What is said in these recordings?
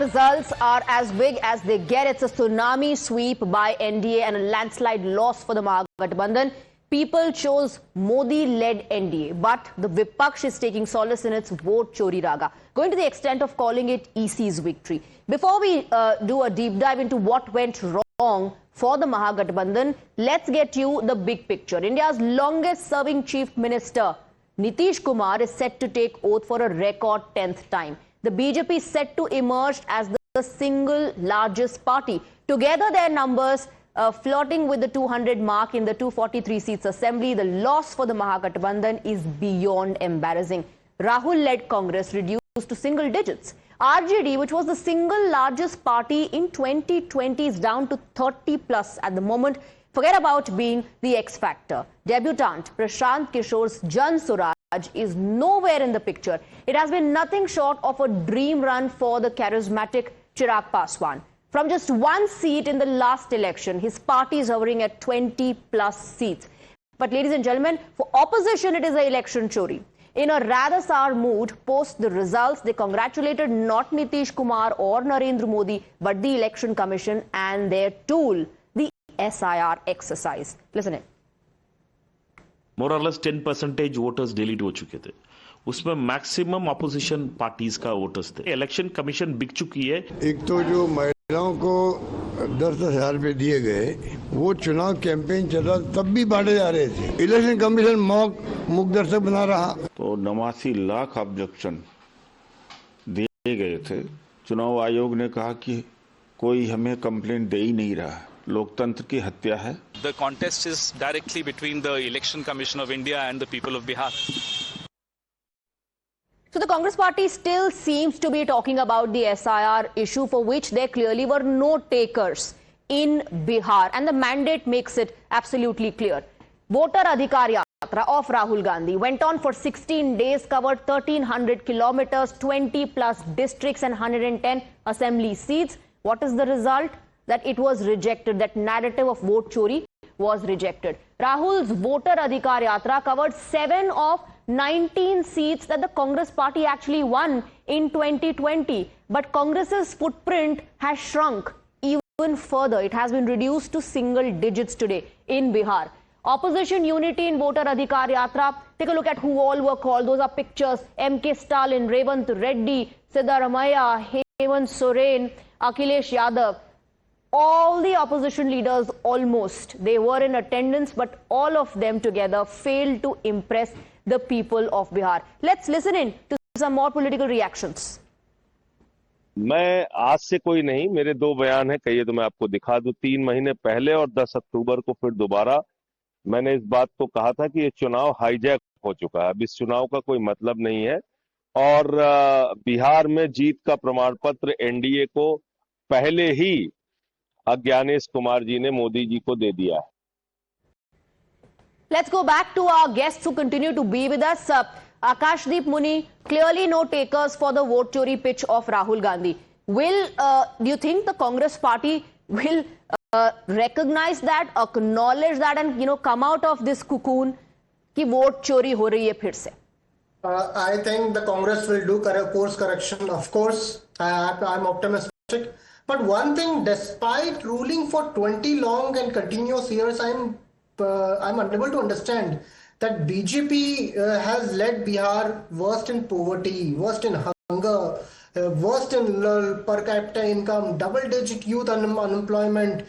Results are as big as they get. It's a tsunami sweep by NDA and a landslide loss for the Mahagathbandhan. People chose Modi-led NDA, but the Vipaksh is taking solace in its vote chori raga, going to the extent of calling it EC's victory. Before we do a deep dive into what went wrong for the Mahagathbandhan, let's get you the big picture. India's longest-serving Chief Minister, Nitish Kumar, is set to take oath for a record 10th time. The BJP is set to emerge as the single largest party. Together, their numbers flirting with the 200 mark in the 243 seats assembly. The loss for the Mahagathbandhan is beyond embarrassing. Rahul-led Congress reduced to single digits. RJD, which was the single largest party in 2020, is down to 30 plus at the moment. Forget about being the X factor. Debutant Prashant Kishore's Jan Suraj is nowhere in the picture. It has been nothing short of a dream run for the charismatic Chirag Paswan. From just one seat in the last election, his party is hovering at 20 plus seats. But ladies and gentlemen, for opposition, it is an election chori. In a rather sour mood, post the results, they congratulated not Nitish Kumar or Narendra Modi, but the Election Commission and their tool, the SIR exercise. Listen in. मोर और less 10% voters delete हो चुके थे. उसमें maximum opposition parties का voters थे. Election commission बिक चुकी है. एक तो जो महिलाओं को 10,000 रुपए दिए गए, वो चुनाव कैंपेन चल रहा तब भी बांटे जा रहे थे. इलेक्शन कमीशन मूक दर्शक बना रहा. तो 89 लाख ऑब्जेक्शन दिए गए थे. चुनाव आयोग ने कहा कि कोई हमें कंप्लेंट दे ही नहीं रहा. लोकतंत्र की हत्या है. The contest is directly between the Election Commission of India and the people of Bihar. So the Congress party still seems to be talking about the SIR issue, for which there clearly were no takers in Bihar, and the mandate makes it absolutely clear. Voter Adhikar Yatra of Rahul Gandhi went on for 16 days, covered 1,300 kilometers, 20 plus districts and 110 assembly seats. What is the result? That it was rejected. That narrative of vote chori was rejected. Rahul's Voter Adhikar Yatra covered 7 of 19 seats that the Congress party actually won in 2020. But Congress's footprint has shrunk even further. It has been reduced to single digits today in Bihar. Opposition unity in Voter Adhikar Yatra. Take a look at who all were called. Those are pictures. M.K. Stalin, Revant Reddy, Siddaramaiah, Hemant Soren, Akhilesh Yadav. All the opposition leaders almost, they were in attendance, but all of them together failed to impress the people of Bihar. Let's listen in to some more political reactions. मैं आज से कोई नहीं, मेरे 2 बयान हैं, कहिए तो मैं आपको दिखा दूं. 3 महीने पहले और 10 अक्टूबर को फिर दोबारा मैंने इस बात को कहा था कि ये चुनाव हाईजैक हो चुका है. अब इस चुनाव का कोई मतलब नहीं है और बिहार में जीत का प्रमाण पत्र एनडीए को पहले ही ज्ञानेश कुमार जी ने मोदी जी को दे दिया है. Let's go back to our guests who continue to be with us. Akashdeep Muni, clearly no takers for the vote chori pitch of Rahul Gandhi. Do you think the Congress party will recognize that, acknowledge that, and come out of this cocoon कि vote chori हो रही है फिर से? I think the Congress will do course correction. Of course, I'm optimistic. But one thing, despite ruling for 20 long and continuous years, I'm unable to understand that BJP has led Bihar worst in poverty, worst in hunger, worst in per capita income, double-digit youth unemployment,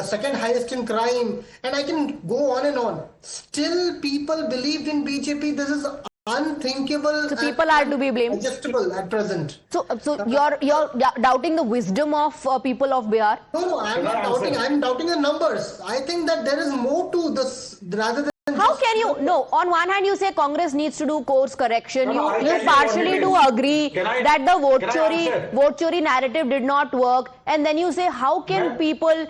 second highest in crime, and I can go on and on. Still, people believed in BJP. This is unthinkable. So people are to be blamed. Adjustable at present. So you're doubting the wisdom of people of Bihar? No, I'm not doubting. I'm doubting the numbers. I think that there is more to this rather than. How can you? No, on one hand you say Congress needs to do course correction. You partially do agree that the vote chori narrative did not work, and then you say how can people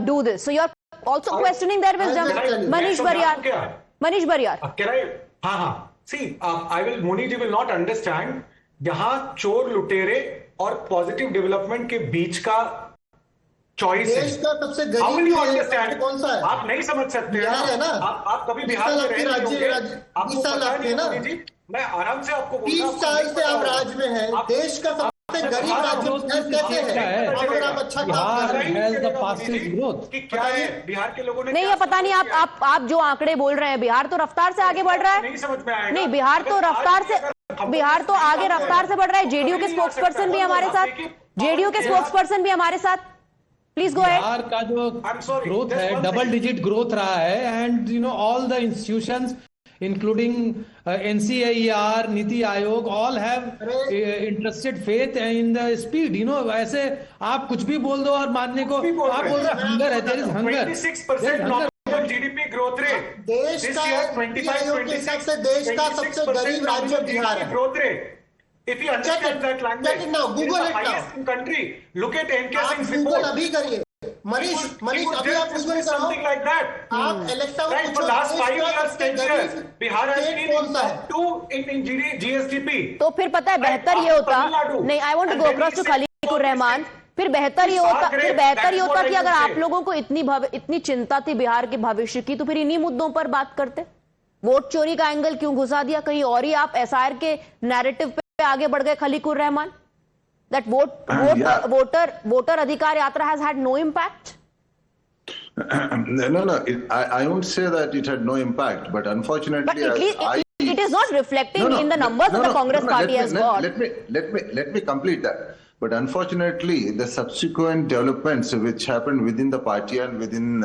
do this? So you're also questioning their wisdom. Manish Bariyar. Can I? See, Moni ji will not understand. यहाँ चोर लुटेरे और positive development के बीच का choice है. How will you understand? कौन सा है? आप नहीं समझ सकते हैं ना. आप कभी बिहार में रहे होंगे. आपको पता नहीं. मैं आराम से आपको 20 साल से आप राज में हैं. देश का गरीब राज्य कैसे है? अगर आप अच्छा काम कर रहे हैं कि क्या है बिहार के लोगों ने नहीं, ये पता नहीं आप जो आंकड़े बोल रहे हैं, बिहार तो रफ्तार से आगे बढ़ रहा है। नहीं समझ में आएगा। नहीं, बिहार तो आगे रफ्तार से बढ़ रहा है। जेडीयू के स्पोक्सपर्सन भी हमारे साथ, प्लीज गो अहेड। बिहार का जो ग्रोथ है, डबल डिजिट ग्रोथ रहा है, and you know all the institutions including NCAER, NITI Aayog, all have interested faith in the speed. You know, ऐसे आप कुछ भी बोल दो और मानने को आप बोल रहे हंगर है, there is hunger. 26% nominal GDP growth rate. देश का नीति आयोग के हिसाब से देश का सबसे गरीब राज्य बिहार है। Growth rate. If you understand that language, check it now, Google it now. Highest in country. Look at NK आप Singh's गूगल report. अभी करिए। मनीष अभी आप गूगल करो। Something like that. आप election Right, for last 5 years, 10 years, Bihar has been in top 2 in GSDP. तो फिर पता है बेहतर ये होता, नहीं, I want to go across to Khaliqur Rahman. फिर बेहतर ये होता कि अगर आप लोगों को इतनी चिंता थी बिहार के भविष्य की, तो फिर इन्हीं मुद्दों पर बात करते। वोट चोरी का एंगल क्यों घुसा दिया? कहीं और ही आप एसआर के नैरेटिव पे आगे बढ़ गए खलीकुर रहमान। That voter अधिकार यात्रा has had no impact? No. I won't say that it had no impact, but unfortunately, but at least it is not reflecting in the numbers that the Congress party has got. Let me complete that. But unfortunately, the subsequent developments which happened within the party and within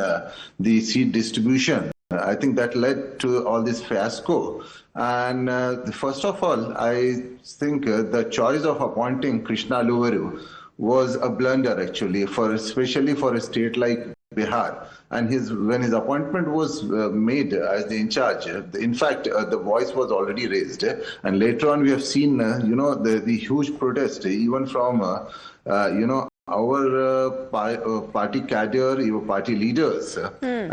the seat distribution, I think that led to all this fiasco. And first of all, I think the choice of appointing Krishna Aluvaru was a blunder, actually, especially for a state like Bihar. And when his appointment was made as the in charge, in fact, the voice was already raised. And later on, we have seen, the huge protest, even from, our party cadre, your party leaders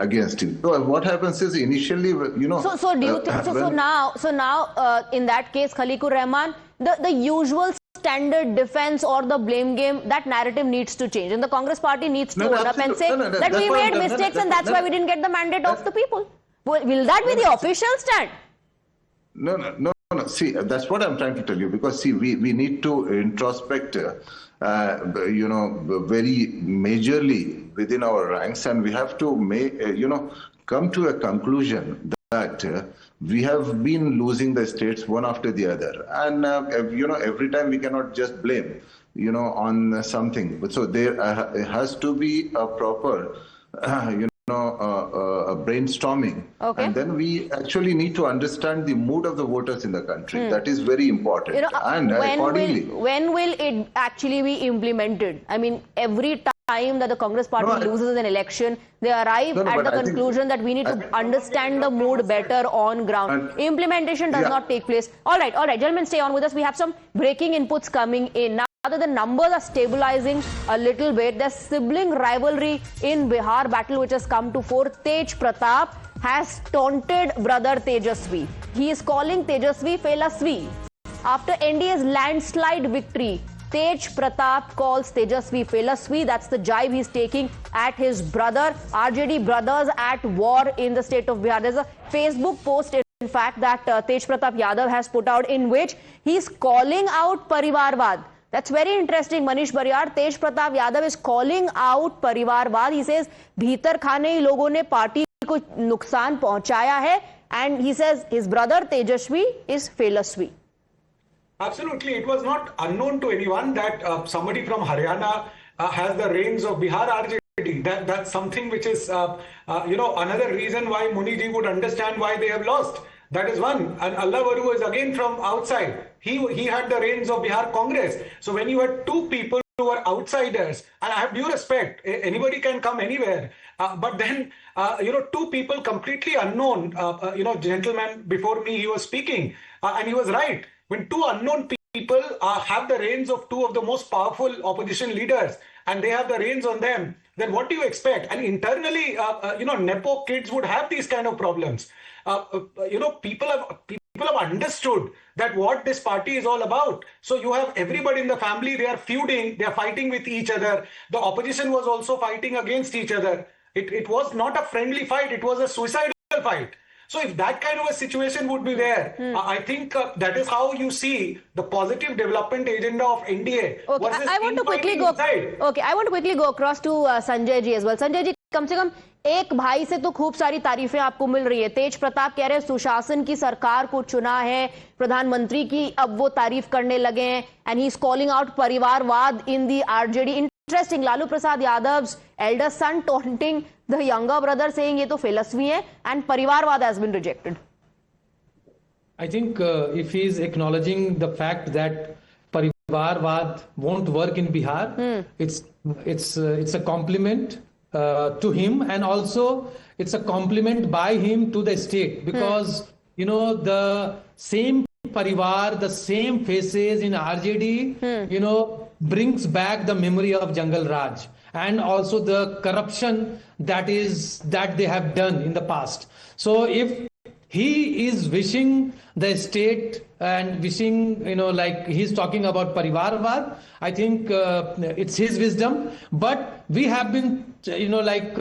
against him. So what happens is initially, So do you think so? Now, in that case, Khalikur Rahman, the usual standard defense or the blame game, that narrative needs to change, and the Congress party needs to own up and say that we made mistakes and that's why we didn't get the mandate of the people. Will that be the official stand? No. See, that's what I'm trying to tell you, because see, we need to introspect. Very majorly within our ranks, and we have to come to a conclusion that we have been losing the states one after the other, and every time we cannot just blame on something. But so there has to be a proper brainstorming, and then we actually need to understand the mood of the voters in the country. That is very important. And accordingly, when will it actually be implemented? I mean, every time that the Congress party loses an election, they arrive at the conclusion that we need to understand the mood better on ground. Implementation does not take place. All right, gentlemen, stay on with us. We have some breaking inputs coming in now. That the numbers are stabilizing a little bit. There's sibling rivalry in Bihar battle which has come to fore. Tej Pratap has taunted brother Tejasvi. He is calling Tejasvi Felasvi. After NDA's landslide victory, Tej Pratap calls Tejasvi Felasvi. That's the jibe he's taking at his brother. RJD brothers at war in the state of Bihar. There's a Facebook post, in fact, that Tej Pratap Yadav has put out, in which he's calling out Parivarvad. That's very interesting, Manish Bariyar. Tej Pratap Yadav is calling out Parivarvad. He says, भीतर खाने ही लोगों ने party को नुकसान पहुंचाया है, and he says his brother Tejasvi is Felasvi. Absolutely, it was not unknown to anyone that somebody from Haryana has the reins of Bihar RJD. That's something which is, another reason why Muniji would understand why they have lost. That is one. And Aluvaru is again from outside. He had the reins of Bihar Congress. So when you had two people who were outsiders, and I have due respect, anybody can come anywhere. But then, two people completely unknown, gentleman before me, he was speaking, and he was right. When two unknown people have the reins of two of the most powerful opposition leaders, and they have the reins on them, then what do you expect? And internally, Nepo kids would have these kind of problems. People have understood that what this party is all about. So you have everybody in the family, they are feuding, they are fighting with each other. The opposition was also fighting against each other. It was not a friendly fight, it was a suicidal fight. So if that kind of a situation would be there, I think that is how you see the positive development agenda of NDA. Okay, I want to quickly go. Okay, I want to quickly go across to Sanjay ji as well. Sanjay ji, कम से कम एक भाई से तो खूब सारी तारीफें आपको मिल रही है. तेज प्रताप कह रहे हैं सुशासन की सरकार को चुना है, प्रधानमंत्री की अब वो तारीफ करने लगे हैं, and he is calling out परिवारवाद in the RJD. Interesting. Lalu Prasad Yadav's elder son taunting the younger brother, saying ये तो फिलॉसफी है एंड परिवारवाद has been rejected. I think if he is acknowledging the fact that Parivarvad won't work in Bihar, it's a compliment to him, and also it's a compliment by him to the state, because you know the same Parivar, the same faces in RJD, you know, brings back the memory of Jungle Raj and also the corruption that they have done in the past. So if he is wishing the state and wishing, you know, like he's talking about Parivarvad, I think it's his wisdom. But we have been, you know, like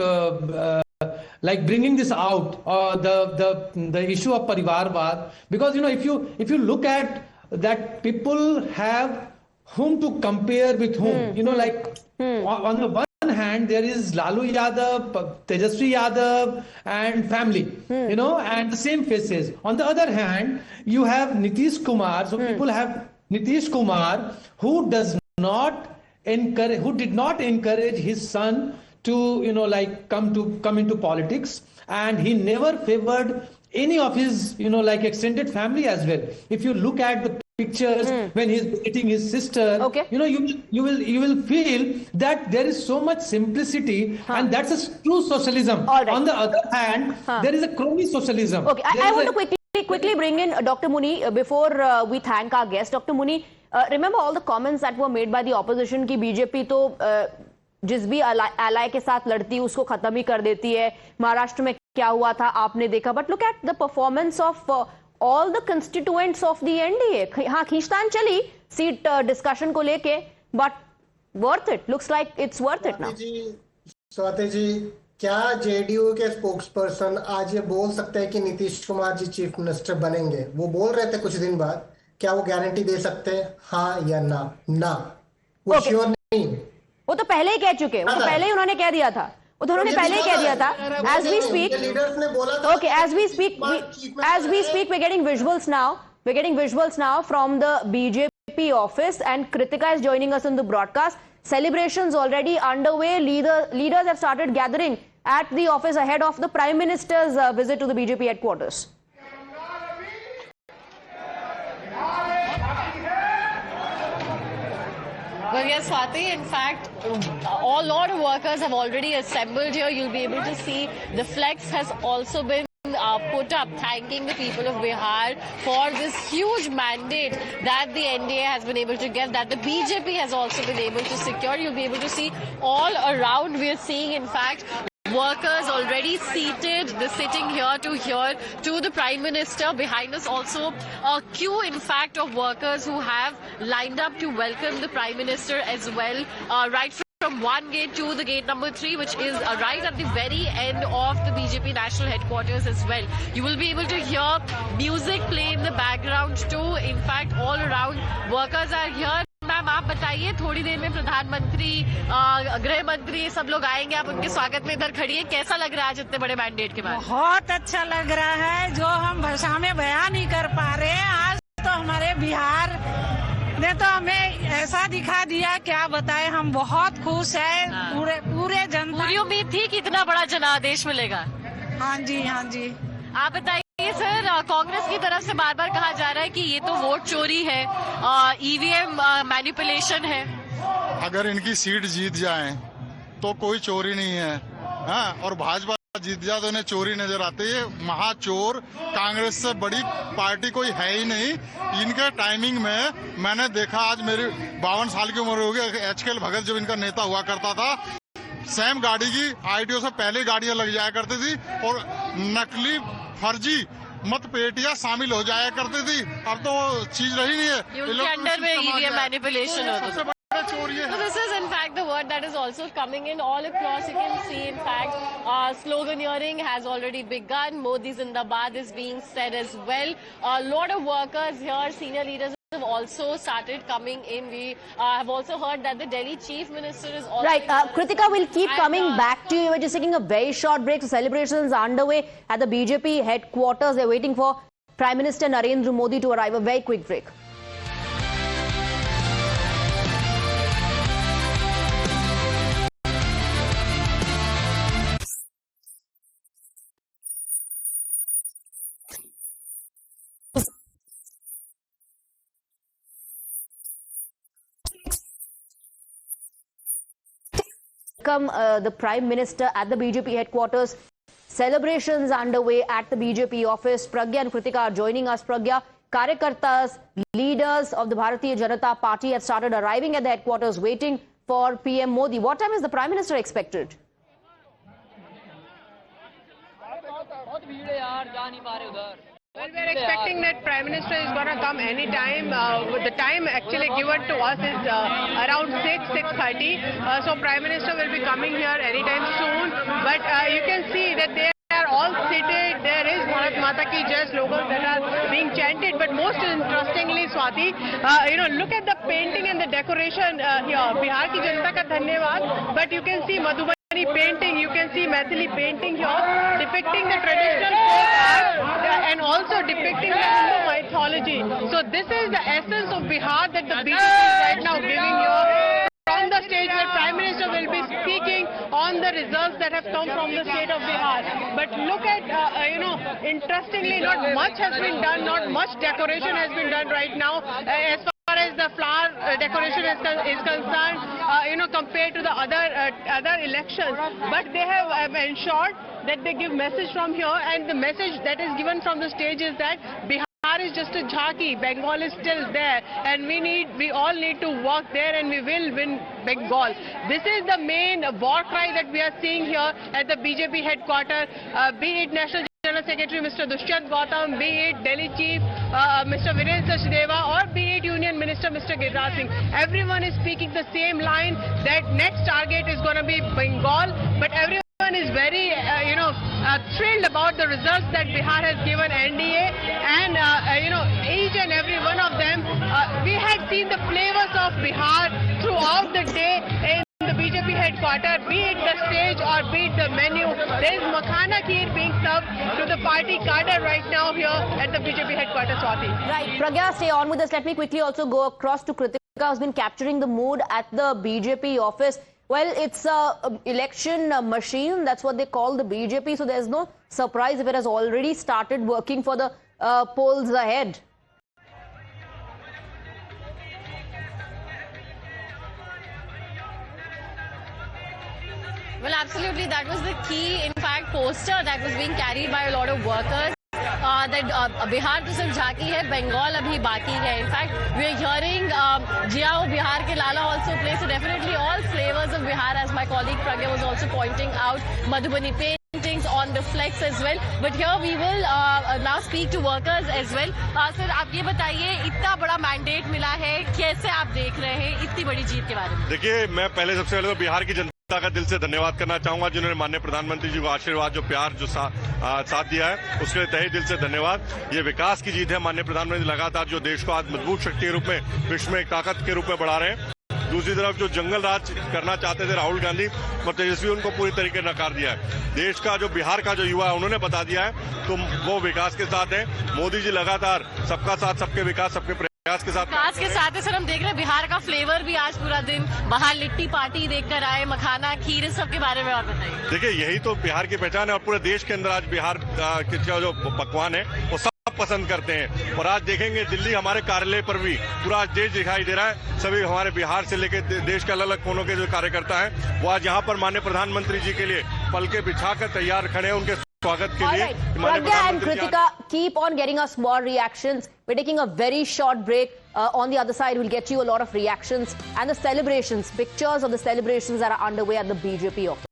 bringing this out, the issue of Parivarvad, because, you know, if you look at that, people have whom to compare with whom, you know, like on the one hand there is Lalu Yadav, Tejaswi Yadav and family, you know, and the same faces. On the other hand, you have Nitish Kumar. So people have Nitish Kumar, who did not encourage his son to, you know, like come into politics, and he never favored any of his, you know, like extended family as well. If you look at the pictures when he's visiting his sister, you know, you will feel that there is so much simplicity, and that's a true socialism. All right. On the other hand, there is a crony socialism. Okay, I want to quickly bring in Dr. Muni before we thank our guest. Dr. Muni, remember all the comments that were made by the opposition कि BJP तो जिस भी alloy के साथ लड़ती है उसको खत्म ही कर देती है. महाराष्ट्र में क्या हुआ था आपने देखा. But look at the performance of all the constituents of the NDA. हाँ, खींचतान चली सीट डिस्कशन को लेके, but worth it. Looks like it's worth it now. Swati ji, क्या जेडीयू के स्पोक्सपर्सन आज ये बोल सकते हैं कि नीतीश कुमार जी चीफ मिनिस्टर बनेंगे? वो बोल रहे थे कुछ दिन बाद. क्या वो गारंटी दे सकते हैं, हाँ या ना? ना, वो श्योर नहीं. वो तो पहले ही कह चुके, वो तो पहले ही उन्होंने कह दिया था. उन्होंने पहले ही कह दिया था. As we speak, okay, as we speak, we're getting visuals now. We're getting visuals now from the BJP office, and Kritika is joining us in the broadcast. Celebrations already underway. Leaders have started gathering at the office ahead of the Prime Minister's visit to the BJP headquarters. Well, yes, Swati, in fact, a lot of workers have already assembled here. You'll be able to see the flex has also been put up, thanking the people of Bihar for this huge mandate that the NDA has been able to get, that the BJP has also been able to secure. You'll be able to see all around. We're seeing, in fact, workers already seated, sitting here to the Prime Minister. Behind us also a queue, in fact, of workers who have lined up to welcome the Prime Minister as well, right from one gate to the gate number 3, which is right at the very end of the BJP national headquarters as well. You will be able to hear music play in the background too. In fact, all around workers are here. Ma'am, आप बताइए, थोड़ी देर में प्रधानमंत्री, गृह मंत्री, सब लोग आएंगे, आप उनके स्वागत में इधर खड़ी है. कैसा लग रहा है आज इतने बड़े मैंडेट के बाद? बहुत अच्छा लग रहा है, जो हम भाषा में बयान नहीं कर पा रहे हैं. आज तो हमारे बिहार ने तो हमें ऐसा दिखा दिया, क्या बताएं. हम बहुत खुश हैं. पूरे जनता. पूरी उम्मीद थी कि इतना बड़ा जनादेश मिलेगा. हाँ जी, हाँ जी. आप बताइए सर, कांग्रेस की तरफ से बार बार कहा जा रहा है कि ये तो वोट चोरी है, ईवीएम मैनिपुलेशन है. अगर इनकी सीट जीत जाए तो कोई चोरी नहीं है, हाँ, और भाजपा जीत जाए तो इन्हें चोरी नजर आती है. महाचोर कांग्रेस से बड़ी पार्टी कोई है ही नहीं. इनके टाइमिंग में मैंने देखा, आज मेरी 52 साल की उम्र हो गई, एचकेएल भगत जब इनका नेता हुआ करता था, सेम गाड़ी की आईटीओ से पहले गाड़ियां लग जाया करती थी और नकली फर्जी मतपेटियां शामिल हो जाया करती थी. अब तो चीज रही नहीं है. अंडर में ईवीएम मैनिपुलेशन होता है. चोर ये So है। this is in fact the word that is also coming in all across. You can see in fact sloganeering has already begun. Modi Zindabad is being said as well. A lot of workers here, senior leaders have also started coming in. We have also heard that the Delhi Chief Minister is also... Right, Kritika, we'll keep coming back to you. We're just taking a very short break. So celebrations are underway at the BJP headquarters. They're waiting for Prime Minister Narendra Modi to arrive. A very quick break. The Prime Minister at the BJP headquarters. Celebrations underway at the BJP office. Pragya and Kritika are joining us. Pragya, Karyakartas, leaders of the Bharatiya Janata Party have started arriving at the headquarters waiting for PM Modi. What time is the Prime Minister expected? Well, we are expecting that Prime Minister is going to come any time. The time actually given to us is around 6:30. So Prime Minister will be coming here anytime soon. But you can see that they are all seated. There is Bharat Mata Ki Jai slogans that are being chanted. But most interestingly, Swati, look at the painting and the decoration here. Bihar ki Janata ka dhanyavad. But you can see Madhubani painting, you can see Maithili painting here, depicting the traditional folk art and also depicting the Hindu mythology. So this is the essence of Bihar that the BJP is right now giving here. From the stage where Prime Minister will be speaking on the results that have come from the state of Bihar. But look at, interestingly, not much has been done, not much decoration has been done right now. As far as the flower decoration is concerned, compared to the other elections. But they have ensured that they give message from here, and the message that is given from the stage is that Bihar is just a jhaki, Bengal is still there, and we all need to work there, and we will win Bengal. This is the main war cry that we are seeing here at the BJP headquarters, be it National General Secretary Mr. Dushyant Gautam, be it Delhi Chief Mr. Virendra Sachdeva, or be it Union Minister Mr. Giriraj Singh. Everyone is speaking the same line that next target is going to be Bengal, but everyone is very thrilled about the results that Bihar has given NDA, and each and every one of them, we had seen the flavors of Bihar throughout the day in the BJP headquarters, be it the stage or be it the menu. There is makhana kheer being served to the party cadre right now here at the BJP headquarters, Swati. Right, Pragya, stay on with us. Let me quickly also go across to Kritika, who's been capturing the mood at the BJP office. Well, it's a election machine. That's what they call the BJP. So there's no surprise if it has already started working for the polls ahead. Well, absolutely. That was the key, in fact, poster that was being carried by a lot of workers. That Bihar to sirf jhaki hai, Bengal abhi baki hai. In fact, we are hearing Jiao Bihar ke Lala also play. So definitely all flavors of Bihar, as my colleague Pragya was also pointing out. Madhubani paintings on the flex as well. But here we will now speak to workers as well. Sir, आप ये बताइए, इतना बड़ा mandate मिला है, कैसे आप देख रहे हैं इतनी बड़ी जीत के बारे में? देखिए, मैं पहले सबसे पहले तो बिहार की जनता का दिल से धन्यवाद करना चाहूंगा, जिन्होंने माननीय प्रधानमंत्री जी को आशीर्वाद, जो प्यार, जो साथ दिया है, उसके लिए तहे दिल से धन्यवाद। ये विकास की जीत है। माननीय प्रधानमंत्री लगातार जो देश को आज मजबूत शक्ति के रूप में, विश्व में एक ताकत के रूप में बढ़ा रहे हैं। दूसरी तरफ जो जंगल राज करना चाहते थे राहुल गांधी और तेजस्वी, उनको पूरी तरीके से नकार दिया है। देश का जो बिहार का जो युवा है, उन्होंने बता दिया है तो वो विकास के साथ है। मोदी जी लगातार सबका साथ, सबके विकास, सबके प्रयास के साथ सर हम देख रहे हैं बिहार का फ्लेवर भी आज पूरा दिन बाहर लिट्टी पार्टी देखकर आए, मखाना खीर, इस सब के बारे में और बताइए। देखिए, यही तो बिहार की पहचान है और पूरे देश के अंदर आज बिहार का जो पकवान है वो सब पसंद करते हैं। और आज देखेंगे दिल्ली हमारे कार्यालय पर भी पूरा आज देश दिखाई दे रहा है। सभी हमारे बिहार से लेकर देश के अलग अलग कोनों के जो कार्यकर्ता हैं, वो आज यहाँ पर माननीय प्रधानमंत्री जी के लिए पलके बिछाकर तैयार खड़े हैं उनके स्वागत के लिए। Pragya and Kritika, keep on getting us more reactions. We're taking a very short break. On the other side, we'll get you a lot of reactions and the celebrations, pictures of the celebrations that are underway at the BJP office.